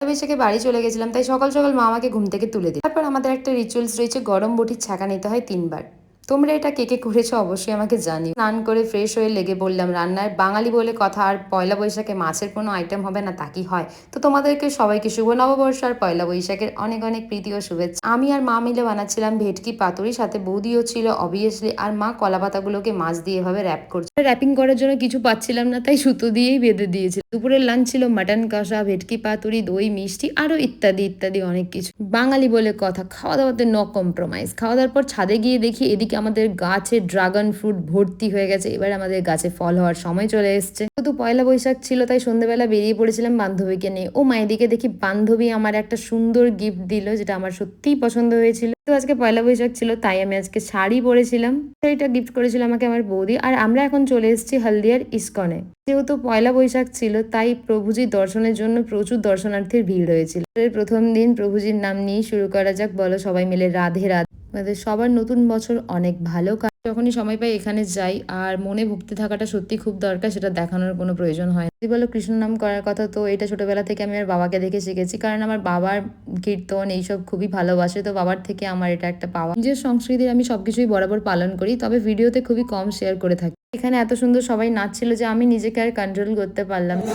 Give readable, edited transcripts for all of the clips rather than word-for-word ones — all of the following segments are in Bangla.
বৈশাখে বাড়ি চলে গেছিলাম, তাই সকাল সকাল মা আমাকে ঘুম থেকে তুলে দিই। তারপর আমাদের একটা রিচুয়ালস রয়েছে, গরম বটির ছাঁকা নিতে হয় 3 বার। তোমরা এটা কে কে করেছো অবশ্যই আমাকে জানিও। স্নান করে ফ্রেশ হয়ে লেগে পড়লাম রান্নার। বাঙালি বলে কথা, আর পয়লা বৈশাখে মাছের কোনো আইটেম হবে না তা কি হয়? তো তোমাদেরকে সবাইকে শুভ নববর্ষ আর পয়লা বৈশাখের অনেক অনেক প্রীতি ও শুভেচ্ছা। আমি আর মা মিলে বানাচ্ছিলাম ভেটকি পাতুরি, সাথে বৌদিও ছিল অবভিয়াসলি, আর মা কলা পাতাগুলোকে মাছ দিয়ে এভাবে র্যাপ করছে। র্যাপিং করার জন্য কিছু পাচ্ছিলাম না, তাই সুতো দিয়েই বেঁধে দিয়েছিল। দুপুরের লাঞ্চ ছিল মাটন কষা, ভেটকি পাতুরি, দই, মিষ্টি আরো ইত্যাদি ইত্যাদি অনেক কিছু। বাঙালি বলে কথা, খাওয়া দাওয়াতে নো কম্প্রোমাইজ। খাওয়া দাওয়ার পর ছাদে গিয়ে দেখি এদিকে আমাদের গাছে ড্রাগন ফ্রুট ভর্তি হয়ে গেছে। এবার আমাদের গাছে ফল হওয়ার সময় চলে এসছে। যেহেতু পয়লা বৈশাখ ছিল, তাই সন্ধ্যেবেলা বেরিয়ে পড়েছিলাম বান্ধবীকে নিয়ে। ও মা, এদিকে দেখি বান্ধবী আমার একটা সুন্দর গিফট দিল, যেটা আমার সত্যিই পছন্দ হয়েছিল। তো আজকে পয়লা বৈশাখ ছিল, তাই আমি আজকে শাড়ি পরেছিলাম। এটা গিফট করেছিল আমাকে আমার বৌদি। আর আমরা এখন চলে এসেছি হলদিয়ার ইস্কনে। যেহেতু পয়লা বৈশাখ ছিল, তাই প্রভুজির দর্শনের জন্য প্রচুর দর্শনার্থীর ভিড় হয়েছিল। প্রথম দিন প্রভুজির নাম নিয়ে শুরু করা যাক। বলো সবাই মিলে রাধে রাধে। আমাদের সবার নতুন বছর অনেক ভালো কাজ। যখনই সময় পাই এখানে যাই, আর মনে ভক্তি থাকাটা সত্যি খুব দরকার, সেটা দেখানোর কোনো প্রয়োজন হয় না। যদি বলো কৃষ্ণ নাম করার কথা, তো এটা ছোটবেলা থেকে আমি আমার বাবাকে দেখে শিখেছি, কারণ আমার বাবার কীর্তন এইসব খুবই ভালোবাসে। তো বাবার থেকে আমার এটা একটা পাওয়া। নিজের সংস্কৃতির আমি সবকিছুই বরাবর পালন করি, তবে ভিডিওতে খুবই কম শেয়ার করে থাকি। এখানে এত সুন্দর সবাই নাচছিল যে আমি নিজেকে আর কন্ট্রোল করতে পারলাম না।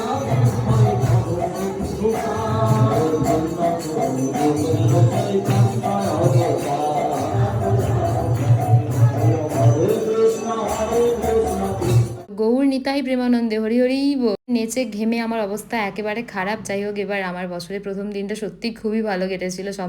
গৌর নিতাই প্রেমানন্দে, হরি হরি বল। নেচে ঘেমে আমার অবস্থা একেবারে খারাপ। যাই হোক, এবার আমার বছরের প্রথম দিনটা সত্যি খুবই ভালো কেটেছিল সব